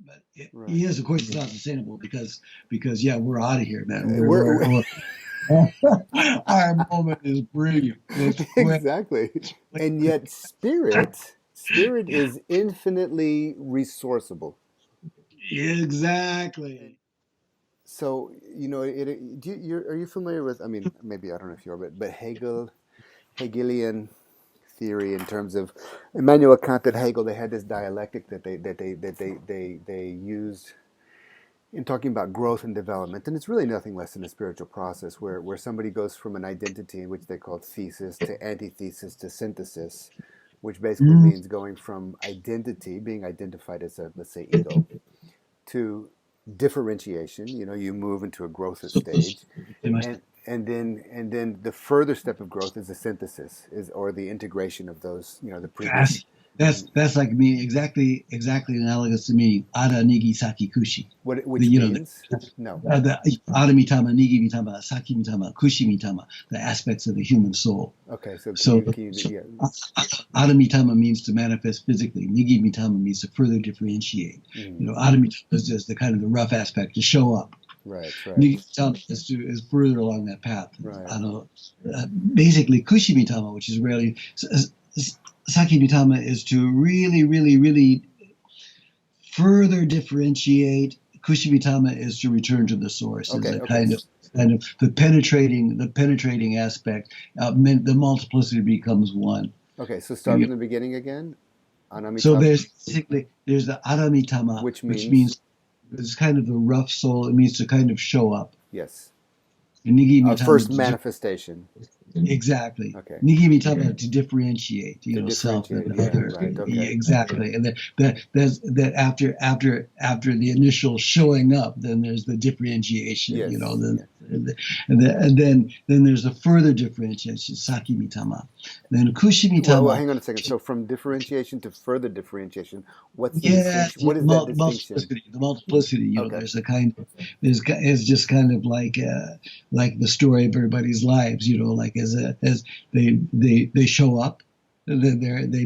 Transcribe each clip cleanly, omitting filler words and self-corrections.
But Right. yes, of course, it's not sustainable because yeah, we're out of here, man. We're Our moment is brilliant. It's quick. exactly. And yet spirit is infinitely resourceable. Exactly. So, are you familiar with, I mean, maybe I don't know if you are, but Hegelian theory in terms of Immanuel Kant and Hegel, they had this dialectic that they used in talking about growth and development, and it's really nothing less than a spiritual process where somebody goes from an identity, which they called thesis, to antithesis to synthesis, which basically Mm, means going from identity, being identified as a, let's say, ego, to differentiation. You move into a growth stage, and and then the further step of growth is the synthesis, is or the integration of those, the previous. That's that's like me exactly analogous to me. Ada nigi saki kushi. The Which you know means no. the ada mitama, nigi mitama, saki mitama, kushi mitama, the aspects of the human soul. Okay, so So, yeah. ada mitama means to manifest physically. Nigi mitama means to further differentiate. Mm, Ada mitama is just the kind of the rough aspect to show up. right, right, Nigi mitama is further along that path. right. Basically, kushi mitama, which is rarely Saki Mitama, is to really, really, really further differentiate. Kushimitama is to return to the source. Is Okay, a okay, kind of the penetrating aspect. The multiplicity becomes one. okay. So start from the beginning again. So Anamitama, there's the Aramitama, which which means means it's kind of the rough soul. It means to kind of show up. yes, And Nigi first Mitama, manifestation. exactly. Okay, Nigi Mitama, to differentiate, to self differentiate. and Yeah, other. right. Okay, Exactly. And that after the initial showing up, then there's the differentiation, yes, then yeah. and then there's a further differentiation, Saki Mitama. Then Kushi Well, Mitama, hang on a second. So from differentiation to further differentiation, what's the yeah, distinction? What is that distinction? the multiplicity. Okay, There's a kind of it's just kind of like the story of everybody's lives. Like as they show up, then they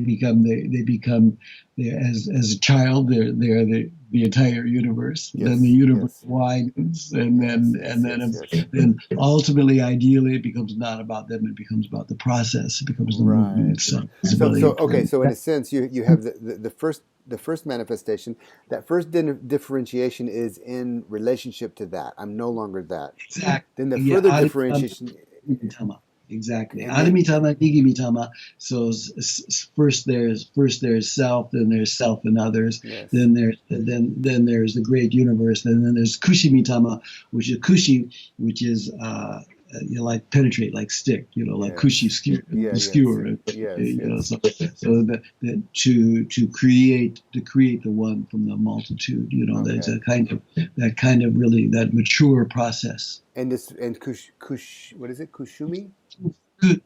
become as a child they're the entire universe. Then the yes, universe yes, widens, yes, yes, yes, yes. then ultimately, ideally, it becomes not about them. It becomes about the process. It becomes the movement Right. itself. It's So, really so okay. important. So, in a sense, you have the first manifestation. That first differentiation is in relationship to that. I'm no longer that. Exactly. Then the Yeah. further differentiation, Mitama. Exactly. and then Adamitama, Nigimitama. So first there's self, then there's self and others, yes, then there's the great universe, and then there's Kushimitama, which is Kushi, which is like penetrate, like stick, like Kushi yes, skewer, yeah, yes, skewer. yes, yes. So that to create the one from the multitude, that's Okay. a kind of really that mature process. And this and what is it? Kushumi,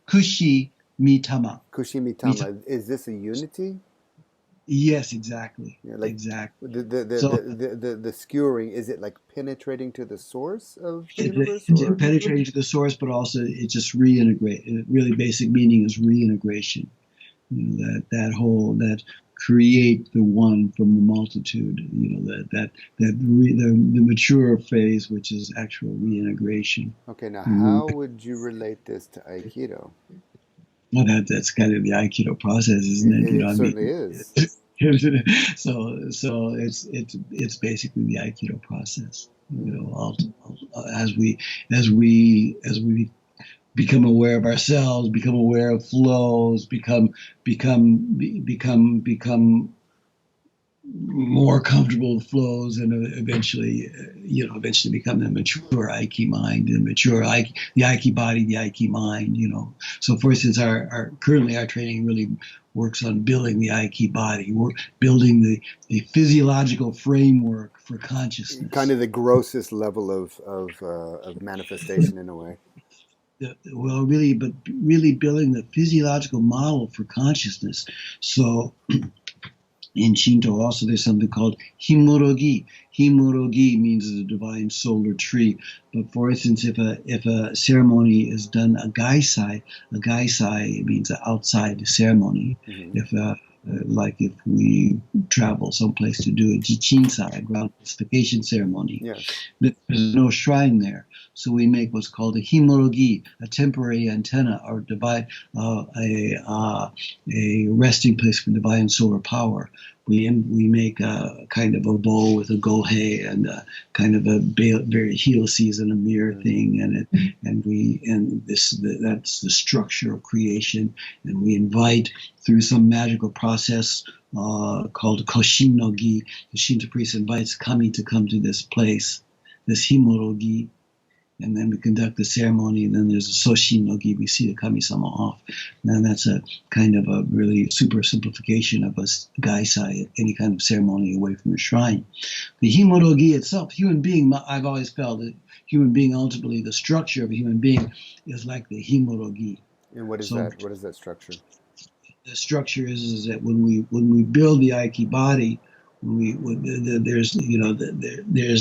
Kushi mitama. Kushimitama. Is this a unity? Yes, exactly. Yeah, like Exactly. So the skewering. Is it like penetrating to the source of the universe, it's or penetrating to the source, but also it just reintegrate. Really, basic meaning is reintegration. That create the one from the multitude. The mature phase, which is actual reintegration. okay? Now, Mm-hmm. how would you relate this to Aikido? Well, that's kind of the Aikido process, isn't It, it? it I certainly mean, is. so it's basically the Aikido process. As we become aware of ourselves, become aware of flows, become more comfortable with flows, and eventually become the mature Aiki mind, and the Aiki body, the Aiki mind. So for instance, currently our training really works on building the Aiki body. We're building the physiological framework for Kind consciousness. of the grossest level of manifestation in a way. Really building the physiological model for consciousness. So in Shinto, also, there's something called himorogi. Himorogi means the divine solar tree. But for instance, if a ceremony is done a gaisai means an outside ceremony. Mm-hmm. If like if we travel someplace to do a jichinsai, a ground purification ceremony. Yes. There's no shrine there, so we make what's called a himorogi, a temporary antenna, or a resting place for divine solar power. We make a kind of a bowl with a gohei and a kind of a very heel season, a mirror thing, that's the structure of creation, and we invite through some magical process called Koshin no Gi. The Shinto priest invites kami to come to this place, this himorogi, and then we conduct the ceremony, and then there's a Soshin no Gi, we see the kami-sama off. And that's a kind of a really super simplification of a gaisai, any kind of ceremony away from a shrine. The himorogi itself, human being, I've always felt that human being, ultimately, the structure of a human being is like the himorogi. And what is that? What is that structure? The structure is that when we build the Aiki body, there's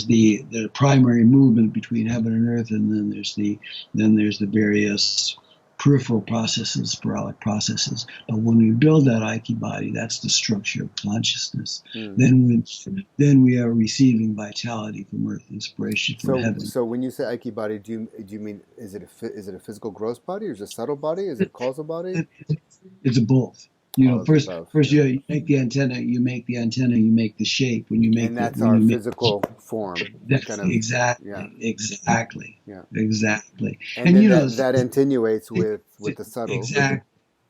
the primary movement between heaven and earth, and then there's the various peripheral processes, sporadic processes. But when we build that Aiki body, that's the structure of consciousness. Then we are receiving vitality from earth, inspiration from heaven. So when you say Aiki body, do you mean is it a physical gross body, or is it a subtle body? Is it a causal body? It's both. First you make the antenna, you make the shape. When you make and that's our physical form. That's exactly. Yeah. Exactly. And then that attenuates with the subtle.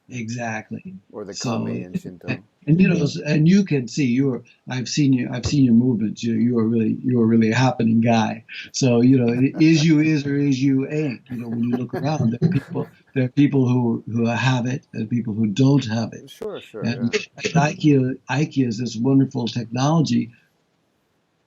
Exactly. Or the kami in Shinto. And you can see I've seen your movements. You are really a happening guy. So is you is or is you ain't. When you look around, there are people who have it and people who don't have it. Sure. And Aiki is this wonderful technology,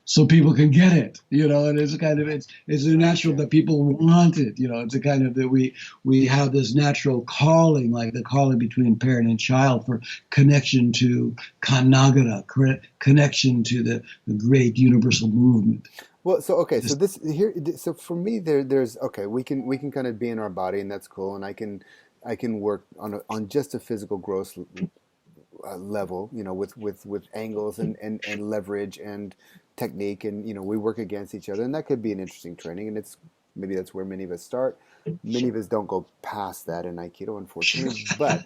so people can get it, and it's kind of it's natural that people want it, it's a kind of that we have this natural calling, like the calling between parent and child for connection to Kanagara, connection to the great universal movement. Well, so for me there's we can kind of be in our body, and that's cool, and I can work on just a physical gross level, with angles and leverage and technique, and we work against each other, and that could be an interesting training, and maybe that's where many of us start. Many of us don't go past that in Aikido, unfortunately, but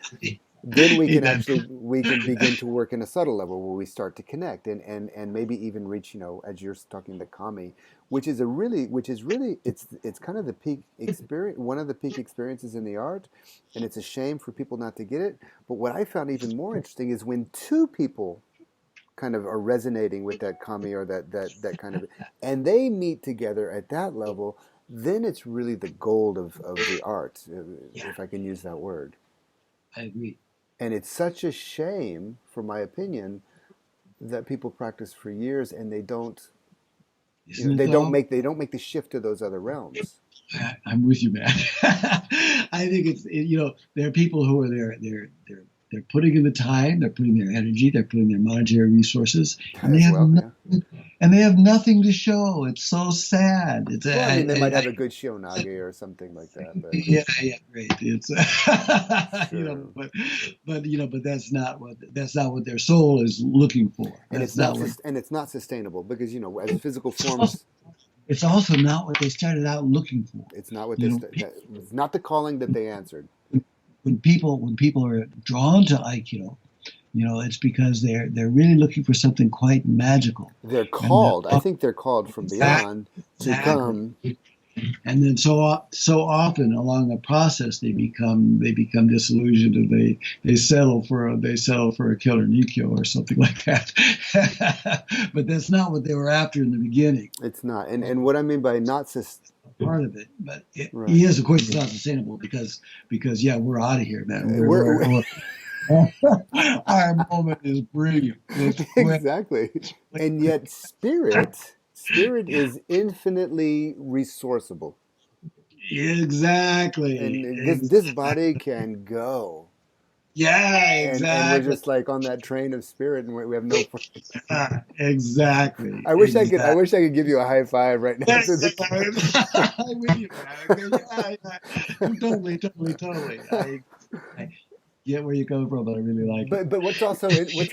then we can begin to work in a subtle level where we start to connect and maybe even reach, as you're talking, the kami, which is really it's kind of the peak experience, one of the peak experiences in the art, and it's a shame for people not to get it. But what I found even more interesting is when two people kind of are resonating with that kami, or that kind of, and they meet together at that level, then it's really the gold of the art, if I can use that word. I agree. And it's such a shame, for my opinion, that people practice for years and they don't make the shift to those other realms. I'm with you, man. I think it's there are people who are they're putting in the time, they're putting their energy, they're putting their monetary resources, and they have nothing to show. It's so sad. They might have a good shionage or something like that. But. Yeah, great. It's sure. but that's not what their soul is looking for. And it's not sustainable, because as physical forms. It's also not what they started out looking for. It's not what it's not the calling that they answered. When people are drawn to Aikido, it's because they're really looking for something quite magical. They're called. I think they're called from beyond to come. And then so often along the process they become disillusioned, and they settle for a killer Nikyo or something like that. But that's not what they were after in the beginning. It's not. And what I mean by not part of it, but of course it's not sustainable because we're out of here, man. Our moment is brilliant. Exactly. And yet spirit is infinitely resourceable. Exactly. And this body can go. Yeah, exactly. And we're just like on that train of spirit, and we have no. Exactly. I wish I could give you a high five right now. Yes, I'm with you, man. Totally. get where you come from, but I really like it. But what's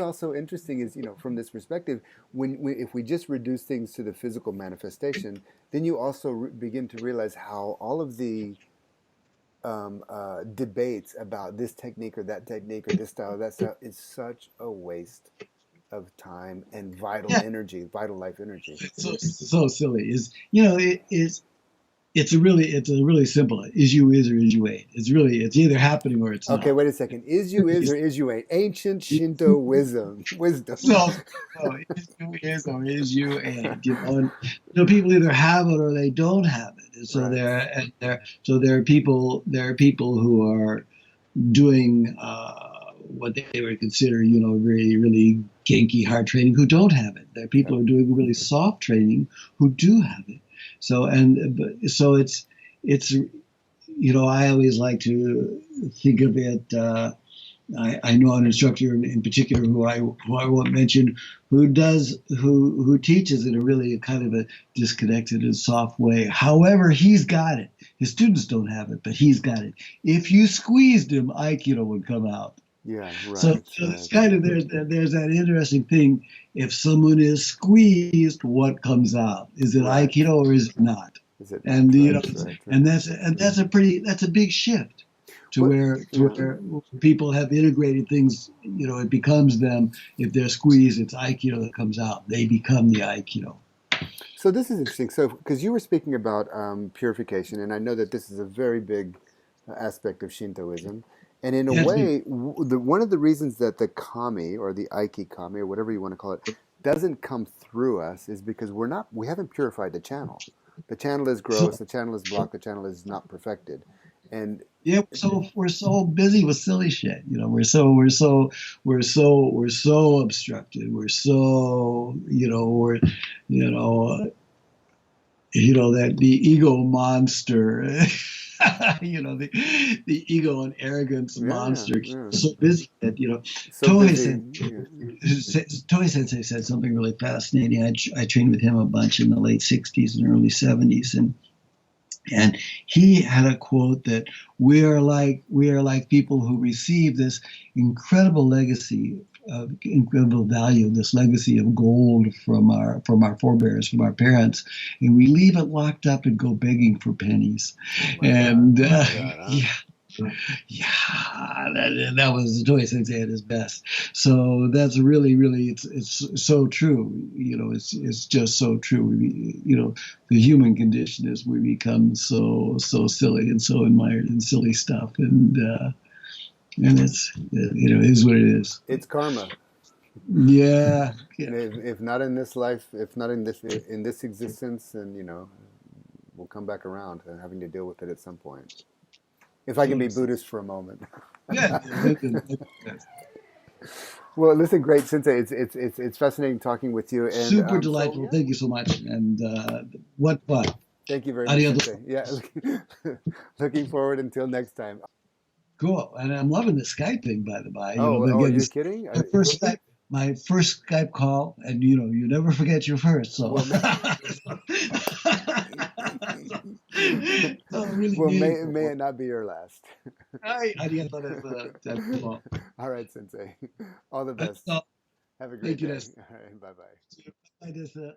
also interesting is, you know, from this perspective, if we just reduce things to the physical manifestation, then you also begin to realize how all of the debates about this technique or that technique or this style or that style is such a waste of time and vital Yeah, energy, vital life energy. it's so silly. Is it's a really simple. Is or is you ain't. It's either happening or it's Okay, not. wait a second. Is you is or is you ain't? Ancient Shinto wisdom. Wisdom. So, so is or is you ain't. And, people either have it or they don't have it. And so Right. there are people who are doing what they would consider, really, really kinky hard training who don't have it. There are people Yep. who are doing really soft training who do have it. So it's I always like to think of it. I know an instructor in particular who I won't mention who teaches in a really kind of a disconnected and soft way. However, he's got it. His students don't have it, but he's got it. If you squeezed him, Aikido would come out. Yeah, So, right, so it's right. kind of there's that interesting thing. If someone is squeezed, what comes out? Is it Right. Aikido or is it not? Is it not? And Right, right, right. that's a big shift to What? where Yeah. people have integrated things. It becomes them. If they're squeezed, it's Aikido that comes out. They become the Aikido. So this is interesting. So, because you were speaking about purification, and I know that this is a very big aspect of Shintoism, and in a Yes, way, one of the reasons that the kami or the Aiki kami or whatever you want to call it doesn't come through us is because we haven't purified the channel. The channel is gross. so The channel is blocked. The channel is not perfected, and yeah, we're so busy with silly shit. We're so obstructed. We're so you know that the ego monster, the ego and arrogance yeah, monster yeah. keeps so busy that So Tohei busy. said Yeah. Tohei Sensei said something really fascinating. I trained with him a bunch in the late '60s and early '70s, and he had a quote that we are like people who receive this incredible legacy of incredible value, this legacy of gold from our forebears, from our parents, and we leave it locked up and go begging for pennies. Oh my God. And My God. Huh? yeah, yeah, that was Toy Sensei at his best. So that's really, really, it's so true. It's just so true. The human condition is we become so silly and so admired in silly stuff, and it is what it is. It's karma. Yeah, And yeah, if not in this life, if not in this existence, then we'll come back around and having to deal with it at some point. If I can be Buddhist for a moment. yeah. Well, listen, great, Sensei. It's fascinating talking with you, and Super so delightful. yeah. Thank you so much. And what fun. Thank you very much, Adios. Sensei. Yeah, looking forward until next time. Cool. And I'm loving the Skype thing, by the by. Oh, are Again, you this kidding? my first Skype, my first Skype call, and you never forget your first. So, Well, so really well, meaningful. may it not be your last. Ay, adios. That's all. All right, Sensei. All the That's best. all. Have a great Thank you, day. Des. All right, bye bye. Bye, Des.